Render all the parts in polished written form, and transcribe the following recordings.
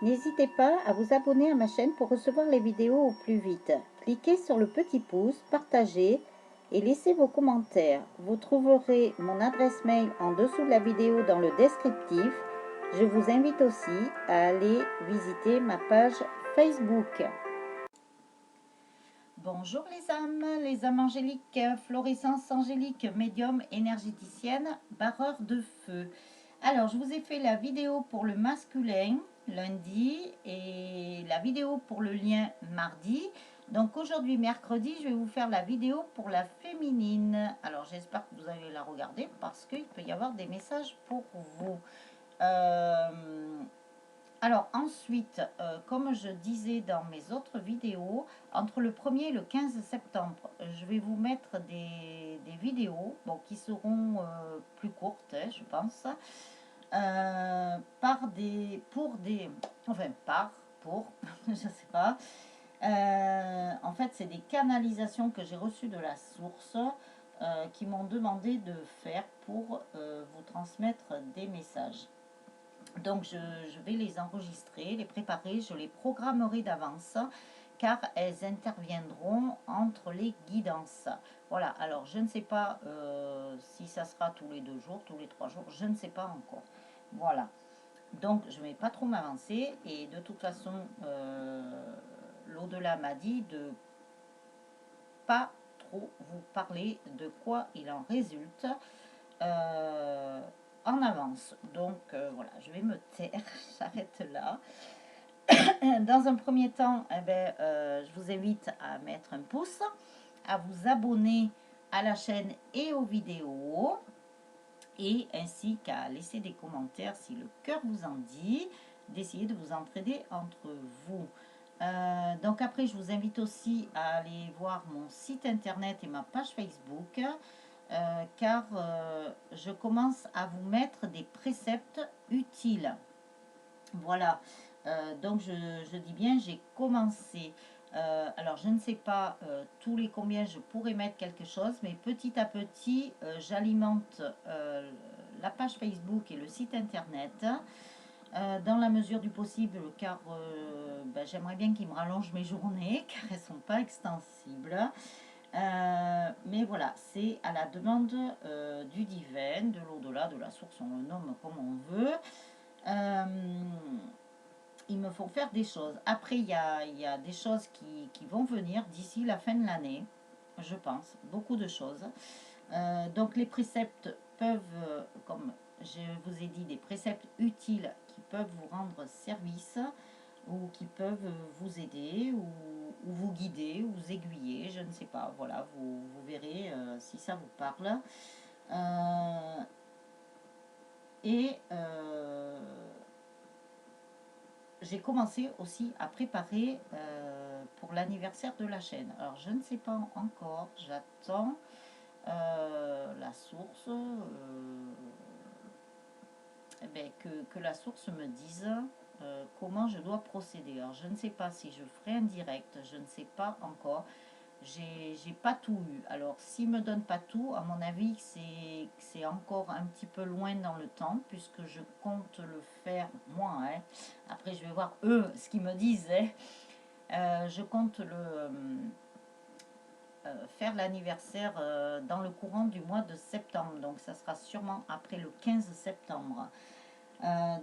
N'hésitez pas à vous abonner à ma chaîne pour recevoir les vidéos au plus vite. Cliquez sur le petit pouce, partagez et laissez vos commentaires. Vous trouverez mon adresse mail en dessous de la vidéo dans le descriptif. Je vous invite aussi à aller visiter ma page Facebook. Bonjour les âmes angéliques, florescence angélique, médium, énergéticienne, barreur de feu. Alors, je vous ai fait la vidéo pour le masculin lundi et la vidéo pour le lien mardi. Donc aujourd'hui, mercredi, je vais vous faire la vidéo pour la féminine. Alors, j'espère que vous allez la regarder parce qu'il peut y avoir des messages pour vous. Alors ensuite, comme je disais dans mes autres vidéos, entre le 1er et le 15 septembre, je vais vous mettre des vidéos bon, qui seront plus courtes, hein, je pense, je sais pas. En fait, c'est des canalisations que j'ai reçues de la source qui m'ont demandé de faire pour vous transmettre des messages. Donc, je vais les enregistrer, les préparer, je les programmerai d'avance car elles interviendront entre les guidances. Voilà, alors je ne sais pas si ça sera tous les 2 jours, tous les 3 jours, je ne sais pas encore. Voilà, donc je ne vais pas trop m'avancer et de toute façon, l'au-delà m'a dit de pas trop vous parler de quoi il en résulte. En avance. Donc voilà, je vais me taire, j'arrête là. Dans un premier temps, je vous invite à mettre un pouce, à vous abonner à la chaîne et aux vidéos, et ainsi qu'à laisser des commentaires si le cœur vous en dit, d'essayer de vous entraider entre vous. Donc après, je vous invite aussi à aller voir mon site internet et ma page Facebook, car je commence à vous mettre des préceptes utiles. Voilà, donc je dis bien, j'ai commencé. Alors je ne sais pas tous les combien je pourrais mettre quelque chose, mais petit à petit, j'alimente la page Facebook et le site internet. Dans la mesure du possible, car j'aimerais bien qu'ils me rallongent mes journées, car elles ne sont pas extensibles. Mais voilà, c'est à la demande du divin, de l'au-delà, de la source, on le nomme comme on veut. Il me faut faire des choses. Après, il y a des choses qui vont venir d'ici la fin de l'année, je pense, beaucoup de choses. Donc les préceptes peuvent, comme je vous ai dit, des préceptes utiles qui peuvent vous rendre service ou qui peuvent vous aider ou vous guider ou vous aiguiller, je ne sais pas, voilà, vous verrez si ça vous parle. J'ai commencé aussi à préparer pour l'anniversaire de la chaîne. Alors je ne sais pas encore, j'attends la source, que la source me dise comment je dois procéder. Alors je ne sais pas si je ferai un direct, je ne sais pas encore. J'ai pas tout eu. Alors s'il me donne pas tout, à mon avis c'est encore un petit peu loin dans le temps, puisque je compte le faire moi, hein. Après je vais voir eux ce qu'ils me disent, hein. Je compte faire l'anniversaire dans le courant du mois de septembre, donc ça sera sûrement après le 15 septembre.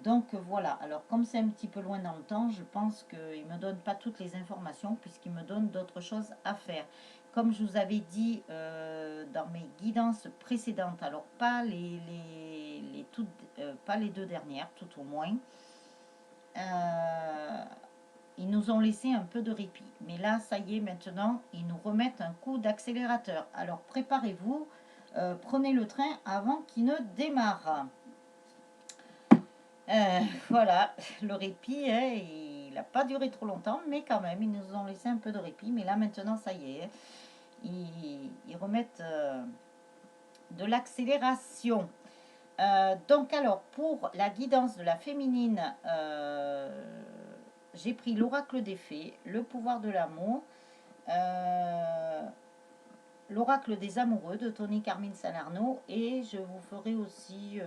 Donc voilà, alors comme c'est un petit peu loin dans le temps, je pense qu'il ne me donne pas toutes les informations puisqu'il me donne d'autres choses à faire. Comme je vous avais dit dans mes guidances précédentes, alors pas pas les 2 dernières, tout au moins, ils nous ont laissé un peu de répit. Mais là, ça y est, maintenant, ils nous remettent un coup d'accélérateur. Alors préparez-vous, prenez le train avant qu'il ne démarre. Voilà, le répit, hein, il n'a pas duré trop longtemps, mais quand même, ils nous ont laissé un peu de répit. Mais là, maintenant, ça y est, ils remettent de l'accélération. Donc, alors, pour la guidance de la féminine, j'ai pris l'oracle des fées, le pouvoir de l'amour, l'oracle des amoureux de Tony Carmine Salerno, et je vous ferai aussi...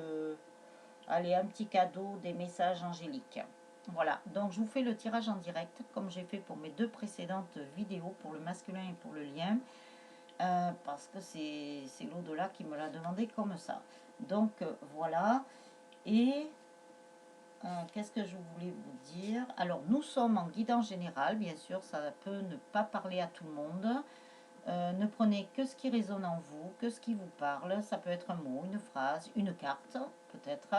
allez, un petit cadeau, des messages angéliques. Voilà, donc je vous fais le tirage en direct, comme j'ai fait pour mes deux précédentes vidéos, pour le masculin et pour le lien, parce que c'est l'au-delà qui me l'a demandé comme ça. Donc voilà, et qu'est-ce que je voulais vous dire? Alors, nous sommes en guidance générale, bien sûr, ça peut ne pas parler à tout le monde. Ne prenez que ce qui résonne en vous, que ce qui vous parle. Ça peut être un mot, une phrase, une carte, peut-être.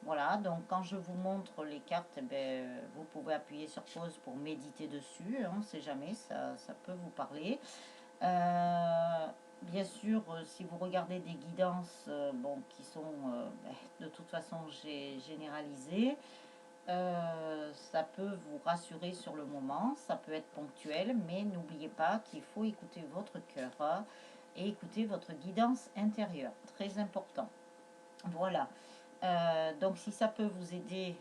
Voilà, donc quand je vous montre les cartes, eh ben, vous pouvez appuyer sur pause pour méditer dessus. On ne sait jamais, ça peut vous parler. Bien sûr, si vous regardez des guidances bon, qui sont de toute façon généralisées, ça peut vous rassurer sur le moment, ça peut être ponctuel, mais n'oubliez pas qu'il faut écouter votre cœur et écouter votre guidance intérieure. Très important. Voilà. Donc si ça peut vous aider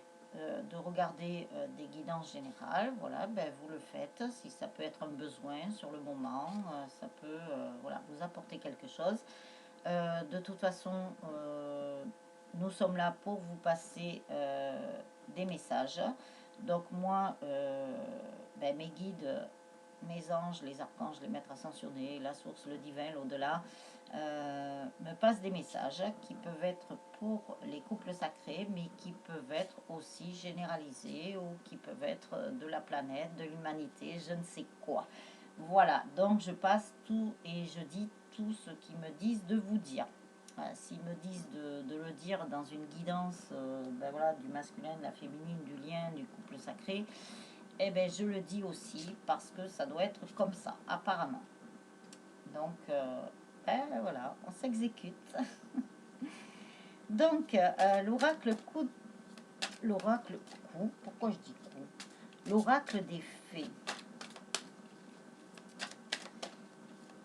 de regarder des guidances générales, voilà, ben, vous le faites. Si ça peut être un besoin sur le moment, ça peut voilà, vous apporter quelque chose. De toute façon, nous sommes là pour vous passer des messages. Donc moi, ben, mes guides, mes anges, les archanges, les maîtres ascensionnés, la source, le divin, l'au-delà, me passent des messages qui peuvent être pour les couples sacrés, mais qui peuvent être aussi généralisés ou qui peuvent être de la planète, de l'humanité, je ne sais quoi. Voilà, donc je passe tout et je dis tout ce qu'ils me disent de vous dire. S'ils me disent de le dire dans une guidance ben voilà, du masculin, de la féminine, du lien, du couple sacré, eh ben je le dis aussi parce que ça doit être comme ça, apparemment. Donc, ben voilà, on s'exécute. Donc, l'oracle coup, pourquoi je dis coup? L'oracle des fées.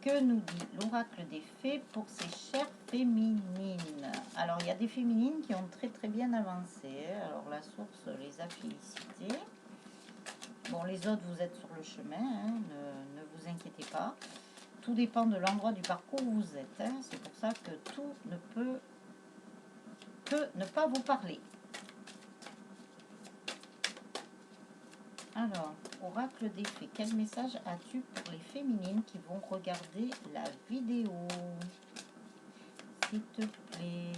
Que nous dit l'oracle des fées pour ces chères féminines? Alors, il y a des féminines qui ont très très bien avancé. Alors, la source les a félicitées. Bon, les autres, vous êtes sur le chemin, hein, ne vous inquiétez pas. Tout dépend de l'endroit du parcours où vous êtes. Hein. C'est pour ça que tout ne peut que ne pas vous parler. Alors, oracle des fées, quel message as-tu pour les féminines qui vont regarder la vidéo? S'il te plaît.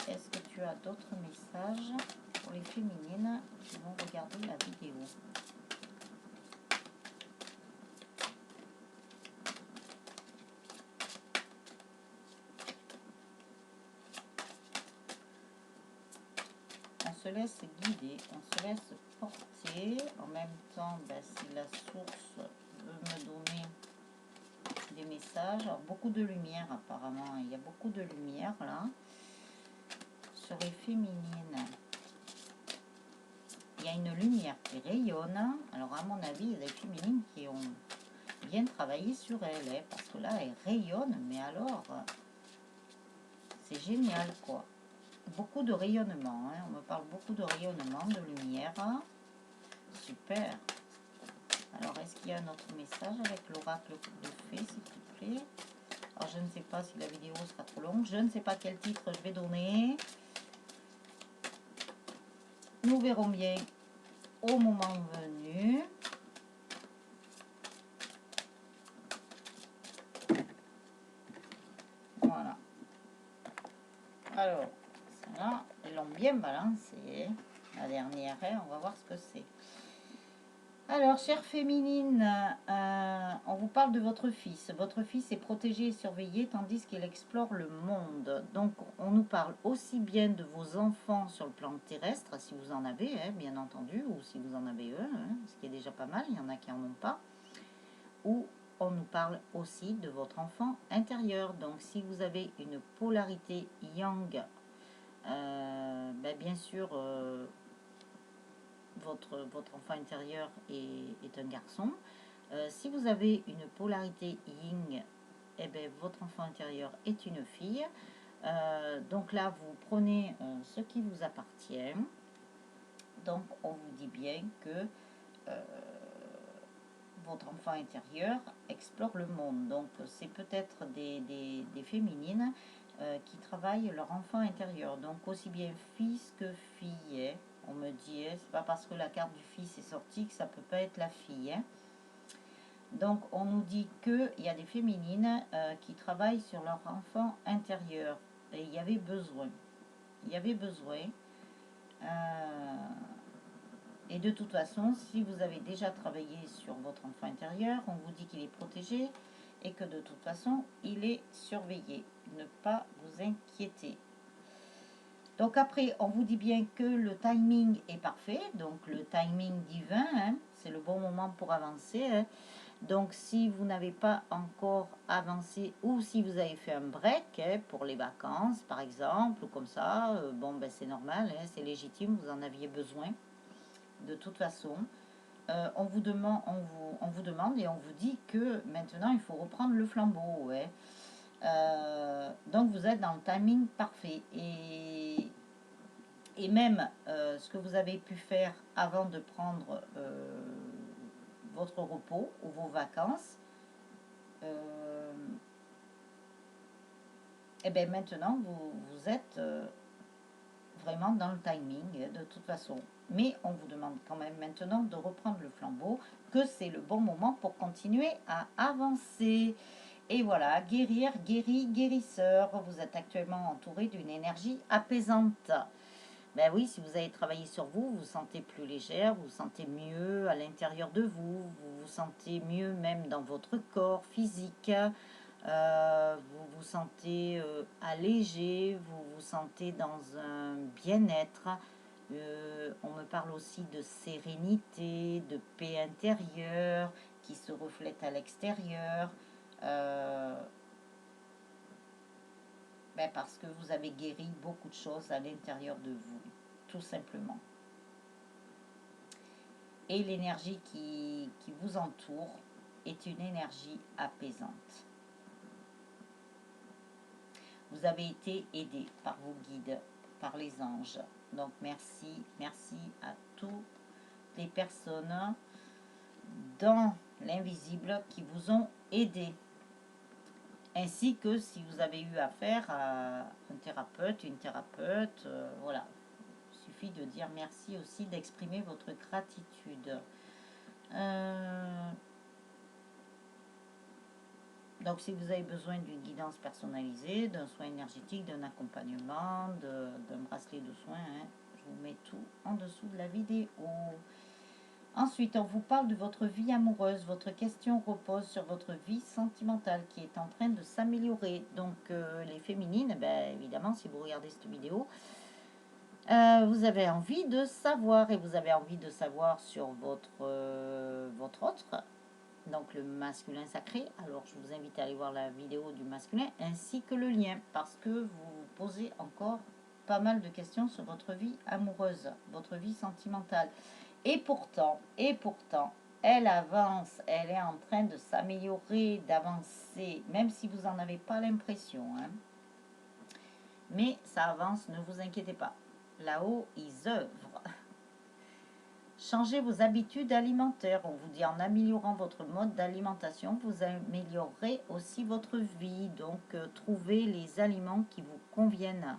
Est-ce que tu as d'autres messages pour les féminines qui vont regarder la vidéo? On se laisse guider, on se laisse porter. En même temps, ben, si la source veut me donner des messages, alors beaucoup de lumière apparemment, il y a beaucoup de lumière là, sur les féminines. Il y a une lumière qui rayonne. Alors à mon avis, il y a des féminines qui ont bien travaillé sur elle, hein, parce que là, elle rayonne, mais alors, c'est génial, quoi. Beaucoup de rayonnement, hein, on me parle beaucoup de rayonnement, de lumière. Super. Alors, est-ce qu'il y a un autre message avec l'oracle de fées, s'il te plaît? Alors, je ne sais pas si la vidéo sera trop longue, je ne sais pas quel titre je vais donner. Nous verrons bien au moment venu. Voilà. Alors, celle-là, ils l'ont bien balancé. La dernière, on va voir ce que c'est. Alors, chère féminine, on vous parle de votre fils. Votre fils est protégé et surveillé tandis qu'il explore le monde. Donc, on nous parle aussi bien de vos enfants sur le plan terrestre, si vous en avez, hein, bien entendu, ou si vous en avez eux, hein, ce qui est déjà pas mal, il y en a qui n'en ont pas. Ou on nous parle aussi de votre enfant intérieur. Donc, si vous avez une polarité yang, ben, bien sûr... votre enfant intérieur est un garçon. Si vous avez une polarité yin, eh bien, votre enfant intérieur est une fille. Donc là, vous prenez ce qui vous appartient. Donc, on vous dit bien que votre enfant intérieur explore le monde. Donc, c'est peut-être des féminines qui travaillent leur enfant intérieur. Donc aussi bien fils que fille. Hein. On me dit, hein, c'est pas parce que la carte du fils est sortie que ça peut pas être la fille. Hein. Donc on nous dit qu'il y a des féminines qui travaillent sur leur enfant intérieur. Et il y avait besoin. Il y avait besoin. Et de toute façon, si vous avez déjà travaillé sur votre enfant intérieur, on vous dit qu'il est protégé et que de toute façon, il est surveillé. Ne pas vous inquiéter. Donc après, on vous dit bien que le timing est parfait. Donc le timing divin, hein, c'est le bon moment pour avancer. Hein. Donc si vous n'avez pas encore avancé ou si vous avez fait un break hein, pour les vacances par exemple, ou comme ça, bon ben c'est normal, hein, c'est légitime, vous en aviez besoin. De toute façon, on vous demande et on vous dit que maintenant il faut reprendre le flambeau. Ouais. Donc vous êtes dans le timing parfait. Et même ce que vous avez pu faire avant de prendre votre repos ou vos vacances, et bien maintenant vous êtes vraiment dans le timing de toute façon. Mais on vous demande quand même maintenant de reprendre le flambeau, que c'est le bon moment pour continuer à avancer. Et voilà, guérir, guéri, guérisseur. Vous êtes actuellement entouré d'une énergie apaisante. Ben oui, si vous avez travaillé sur vous, vous vous sentez plus légère, vous vous sentez mieux à l'intérieur de vous, vous vous sentez mieux même dans votre corps physique. Vous vous sentez allégé, vous vous sentez dans un bien-être. On me parle aussi de sérénité, de paix intérieure qui se reflète à l'extérieur. Ben parce que vous avez guéri beaucoup de choses à l'intérieur de vous, tout simplement. Et l'énergie qui vous entoure est une énergie apaisante. Vous avez été aidé par vos guides, par les anges. Donc merci, merci à toutes les personnes dans l'invisible qui vous ont aidé. Ainsi que si vous avez eu affaire à un thérapeute, une thérapeute, voilà. Il suffit de dire merci aussi, d'exprimer votre gratitude. Donc si vous avez besoin d'une guidance personnalisée, d'un soin énergétique, d'un accompagnement, d'un bracelet de soins, hein, je vous mets tout en dessous de la vidéo. Ensuite, on vous parle de votre vie amoureuse. Votre question repose sur votre vie sentimentale qui est en train de s'améliorer. Donc les féminines, ben, évidemment, si vous regardez cette vidéo, vous avez envie de savoir et vous avez envie de savoir sur votre autre, donc le masculin sacré. Alors je vous invite à aller voir la vidéo du masculin ainsi que le lien parce que vous vous posez encore pas mal de questions sur votre vie amoureuse, votre vie sentimentale. Et pourtant, elle avance, elle est en train de s'améliorer, d'avancer, même si vous n'en avez pas l'impression. Hein. Mais ça avance, ne vous inquiétez pas. Là-haut, ils œuvrent. Changez vos habitudes alimentaires. On vous dit en améliorant votre mode d'alimentation, vous améliorerez aussi votre vie. Donc, trouvez les aliments qui vous conviennent.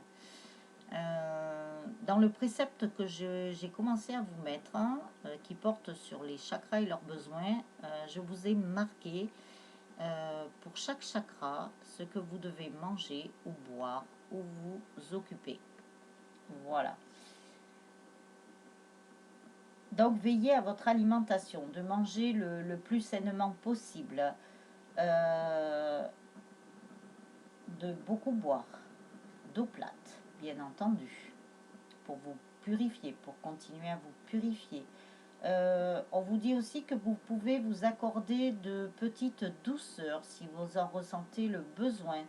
Dans le précepte que j'ai commencé à vous mettre, hein, qui porte sur les chakras et leurs besoins, je vous ai marqué pour chaque chakra ce que vous devez manger ou boire ou vous occuper. Voilà. Donc, veillez à votre alimentation, de manger le plus sainement possible, de beaucoup boire, d'eau plate, bien entendu, pour vous purifier, pour continuer à vous purifier. On vous dit aussi que vous pouvez vous accorder de petites douceurs si vous en ressentez le besoin.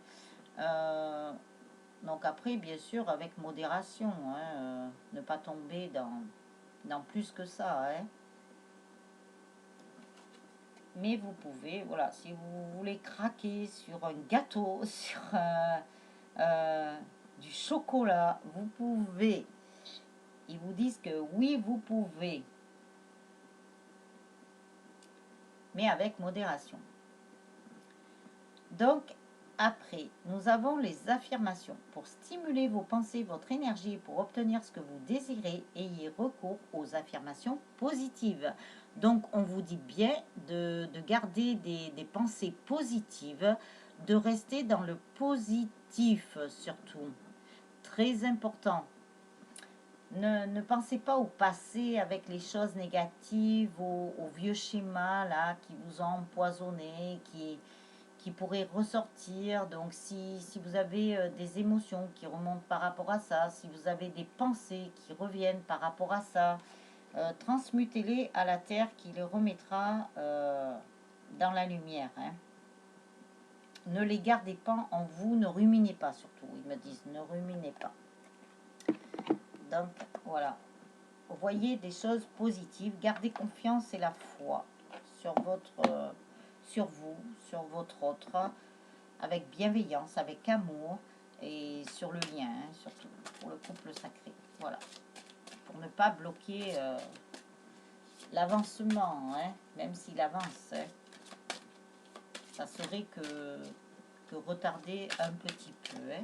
Donc après, bien sûr, avec modération, hein, ne pas tomber dans plus que ça. Hein. Mais vous pouvez, voilà, si vous voulez craquer sur un gâteau, sur du chocolat, vous pouvez. Ils vous disent que oui, vous pouvez. Mais avec modération. Donc, Après, nous avons les affirmations. Pour stimuler vos pensées, votre énergie et pour obtenir ce que vous désirez, ayez recours aux affirmations positives. Donc, on vous dit bien de garder des pensées positives, de rester dans le positif surtout. Très important. Ne pensez pas au passé avec les choses négatives, aux vieux schémas là qui vous ont empoisonné, qui pourraient ressortir. Donc si vous avez des émotions qui remontent par rapport à ça, si vous avez des pensées qui reviennent par rapport à ça, transmutez-les à la terre qui les remettra dans la lumière. Hein. Ne les gardez pas en vous, ne ruminez pas surtout. Ils me disent ne ruminez pas. Donc voilà. Voyez des choses positives, gardez confiance et la foi sur sur vous, sur votre autre, avec bienveillance, avec amour et sur le lien, hein, surtout pour le couple sacré. Voilà, pour ne pas bloquer l'avancement, hein, même s'il avance, hein, ça serait que retarder un petit peu. Hein.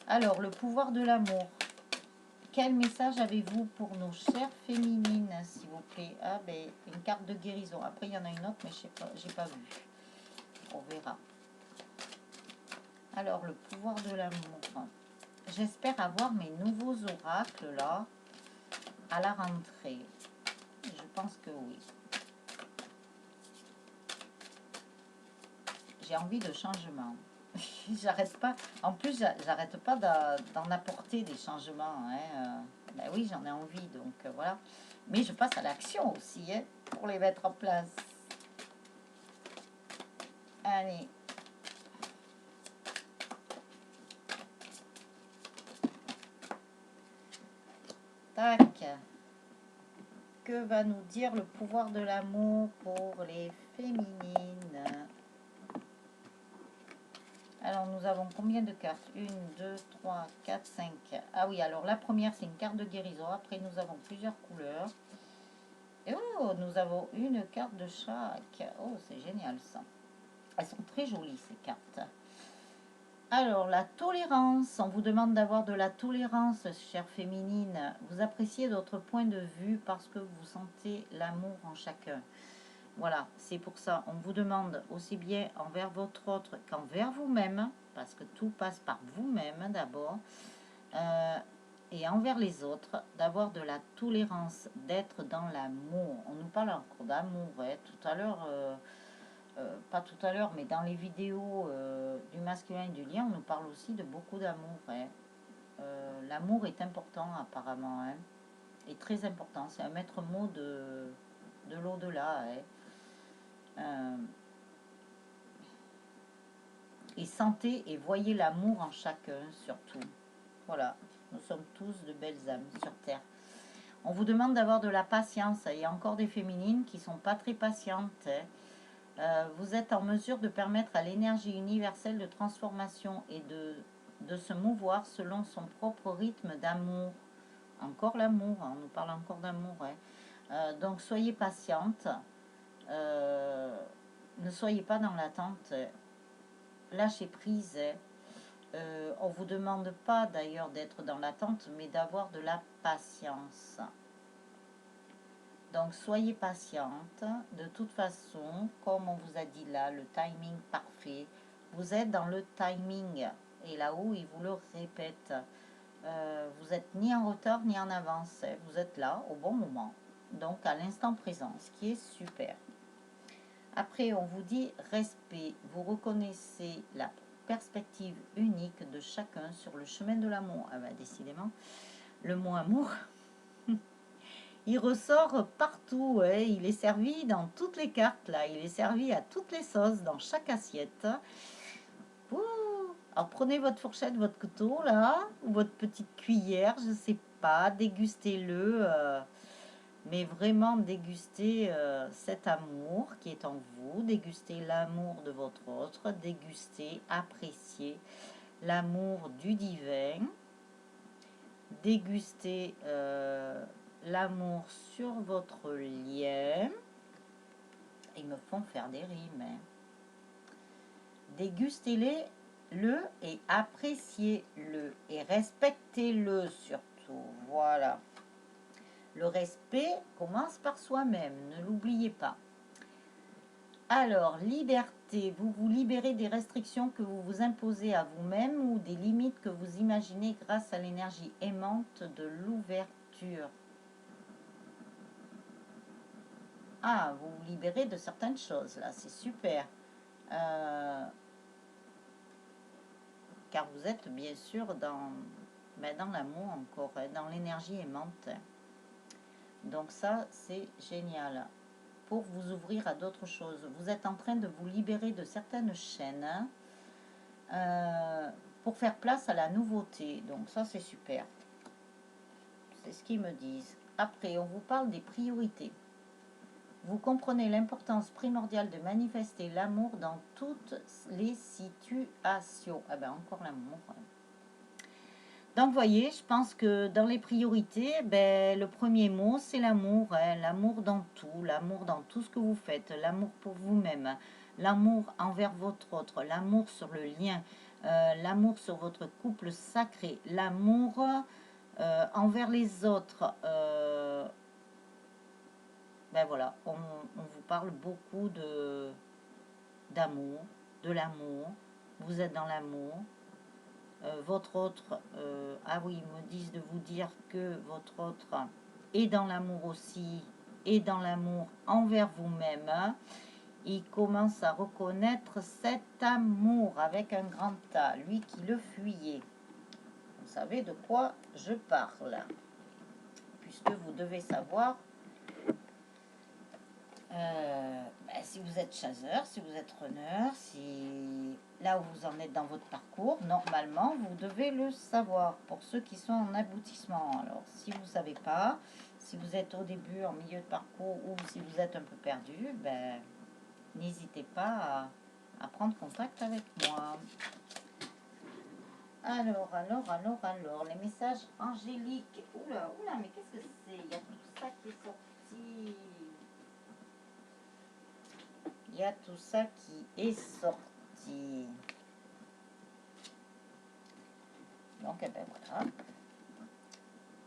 Alors, le pouvoir de l'amour. Quel message avez-vous pour nos chères féminines, s'il vous plaît? Ah, ben, une carte de guérison. Après, il y en a une autre, mais je sais pas, j'ai pas vu. On verra. Alors, le pouvoir de l'amour. J'espère avoir mes nouveaux oracles, là, à la rentrée. Je pense que oui. J'ai envie de changement. J'arrête pas. En plus, j'arrête pas d'en apporter des changements. Hein. Ben oui, j'en ai envie, donc voilà. Mais je passe à l'action aussi, hein, pour les mettre en place. Allez. Tac. Que va nous dire le pouvoir de l'amour pour les féminines? Alors, nous avons combien de cartes? 1, 2, 3, 4, 5. Ah oui, alors la première, c'est une carte de guérison. Après, nous avons plusieurs couleurs. Et oh, nous avons une carte de chaque. Oh, c'est génial ça. Elles sont très jolies, ces cartes. Alors, la tolérance. On vous demande d'avoir de la tolérance, chère féminine. Vous appréciez d'autres points de vue parce que vous sentez l'amour en chacun. Voilà, c'est pour ça. On vous demande aussi bien envers votre autre qu'envers vous-même, parce que tout passe par vous-même d'abord, et envers les autres, d'avoir de la tolérance, d'être dans l'amour. On nous parle encore d'amour, hein. Tout à l'heure, pas tout à l'heure, mais dans les vidéos du masculin et du lien, on nous parle aussi de beaucoup d'amour. Hein. L'amour est important apparemment, hein, est très important. C'est un maître mot de l'au-delà. Hein. Et sentez et voyez l'amour en chacun surtout. Voilà, nous sommes tous de belles âmes sur Terre. On vous demande d'avoir de la patience. Il y a encore des féminines qui ne sont pas très patientes. Vous êtes en mesure de permettre à l'énergie universelle de transformation et de se mouvoir selon son propre rythme d'amour. Encore l'amour, hein, on nous parle encore d'amour. Hein. Donc soyez patiente. Ne soyez pas dans l'attente. Lâchez prise. On ne vous demande pas d'ailleurs d'être dans l'attente, mais d'avoir de la patience. Donc soyez patiente. De toute façon, comme on vous a dit là, le timing parfait, vous êtes dans le timing. Et là-haut, il vous le répète. Vous n'êtes ni en retard ni en avance. Vous êtes là au bon moment. Donc à l'instant présent, ce qui est super. Après, on vous dit respect. Vous reconnaissez la perspective unique de chacun sur le chemin de l'amour. Ah ben, décidément, le mot amour, il ressort partout. Hein. Il est servi dans toutes les cartes, là. Il est servi à toutes les sauces, dans chaque assiette. Ouh. Alors, prenez votre fourchette, votre couteau, là, ou votre petite cuillère, je ne sais pas, dégustez-le. Mais vraiment déguster cet amour qui est en vous, déguster l'amour de votre autre, déguster, apprécier l'amour du divin, déguster l'amour sur votre lien. Ils me font faire des rimes. Hein. Dégustez-les Aimez-le et appréciez-le et respectez-le surtout. Voilà. Le respect commence par soi-même, ne l'oubliez pas. Alors, liberté, vous vous libérez des restrictions que vous vous imposez à vous-même ou des limites que vous imaginez grâce à l'énergie aimante de l'ouverture. Ah, vous vous libérez de certaines choses, là, c'est super. Car vous êtes bien sûr dans l'amour encore, dans l'énergie aimante. Donc ça, c'est génial. Pour vous ouvrir à d'autres choses. Vous êtes en train de vous libérer de certaines chaînes pour faire place à la nouveauté. Donc ça, c'est super. C'est ce qu'ils me disent. Après, on vous parle des priorités. Vous comprenez l'importance primordiale de manifester l'amour dans toutes les situations. Ah ben, encore l'amour. Donc, vous voyez, je pense que dans les priorités, ben, le premier mot, c'est l'amour. Hein, l'amour dans tout ce que vous faites, l'amour pour vous-même, l'amour envers votre autre, l'amour sur le lien, l'amour sur votre couple sacré, l'amour envers les autres. Ben voilà, on vous parle beaucoup d'amour, de l'amour. Vous êtes dans l'amour. Votre autre, ah oui, ils me disent de vous dire que votre autre est dans l'amour aussi, et dans l'amour envers vous-même. Il commence à reconnaître cet amour avec un grand A, lui qui le fuyait. Vous savez de quoi je parle, puisque vous devez savoir si vous êtes chasseur, si vous êtes runner, si là où vous en êtes dans votre parcours, normalement, vous devez le savoir pour ceux qui sont en aboutissement. Alors, si vous ne savez pas, si vous êtes au début, en milieu de parcours ou si vous êtes un peu perdu, ben, n'hésitez pas à prendre contact avec moi. Alors, les messages angéliques. Oula, mais qu'est-ce que c'est? Il y a tout ça qui est sorti. Il y a tout ça qui est sorti. Donc, eh ben voilà.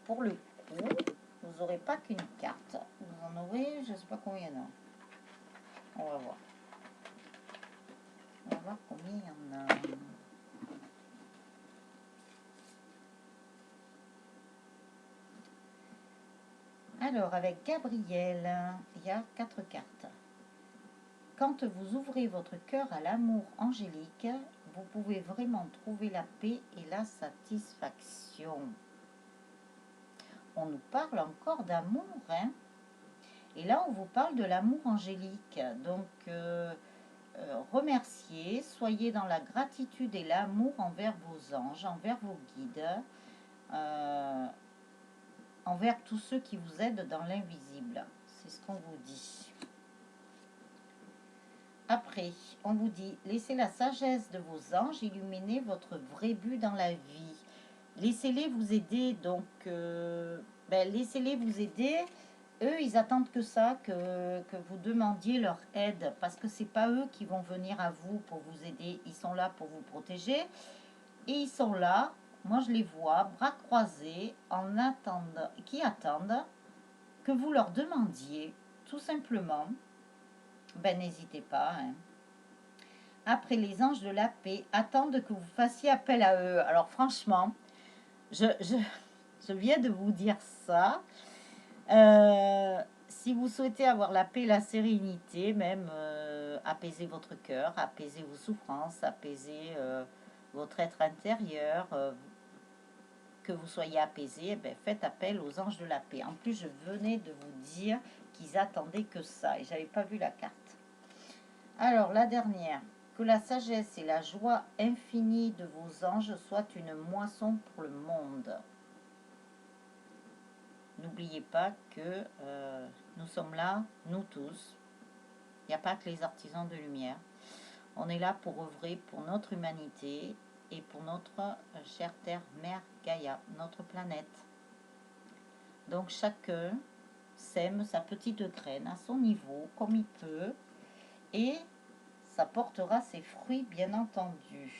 Pour le coup, vous n'aurez pas qu'une carte. Vous en aurez, je ne sais pas combien il y en a. On va voir. On va voir combien il y en a. Alors, avec Gabriel, il y a 4 cartes. Quand vous ouvrez votre cœur à l'amour angélique, vous pouvez vraiment trouver la paix et la satisfaction. On nous parle encore d'amour, hein? Et là, on vous parle de l'amour angélique. Donc, remerciez, soyez dans la gratitude et l'amour envers vos anges, envers vos guides, envers tous ceux qui vous aident dans l'invisible. C'est ce qu'on vous dit. Après, on vous dit, laissez la sagesse de vos anges illuminer votre vrai but dans la vie. Laissez-les vous aider, donc, laissez-les vous aider. Eux, ils attendent que ça, que vous demandiez leur aide, parce que c'est pas eux qui vont venir à vous pour vous aider. Ils sont là pour vous protéger, et ils sont là, moi je les vois, bras croisés, qui attendent que vous leur demandiez, tout simplement. Ben, n'hésitez pas, hein. Après, les anges de la paix attendent que vous fassiez appel à eux. Alors franchement, je viens de vous dire ça. Si vous souhaitez avoir la paix, la sérénité, même apaiser votre cœur, apaiser vos souffrances, apaiser votre être intérieur, que vous soyez apaisé, eh ben, faites appel aux anges de la paix. En plus, je venais de vous dire qu'ils attendaient que ça et j'avais pas vu la carte. Alors, la dernière. Que la sagesse et la joie infinie de vos anges soient une moisson pour le monde. N'oubliez pas que nous sommes là, nous tous. Il n'y a pas que les artisans de lumière. On est là pour œuvrer pour notre humanité et pour notre chère Terre, Mère Gaïa, notre planète. Donc chacun sème sa petite graine à son niveau, comme il peut, et ça portera ses fruits, bien entendu.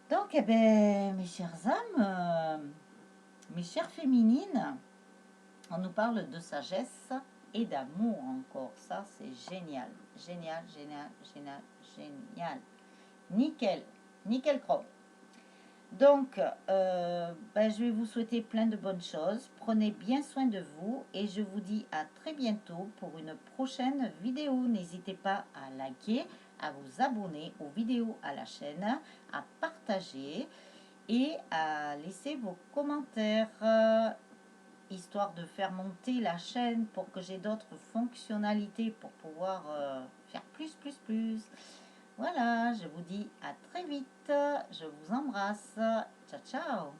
Donc, eh ben, mes chères âmes, mes chères féminines, on nous parle de sagesse et d'amour encore. Ça, c'est génial. Génial, génial, génial, génial. Nickel, nickel chrome. Donc, ben, je vais vous souhaiter plein de bonnes choses. Prenez bien soin de vous et je vous dis à très bientôt pour une prochaine vidéo. N'hésitez pas à liker, à vous abonner aux vidéos à la chaîne, à partager et à laisser vos commentaires, histoire de faire monter la chaîne pour que j'ai d'autres fonctionnalités pour pouvoir faire plus, plus, plus. Voilà, je vous dis à très vite. Je vous embrasse. Ciao, ciao.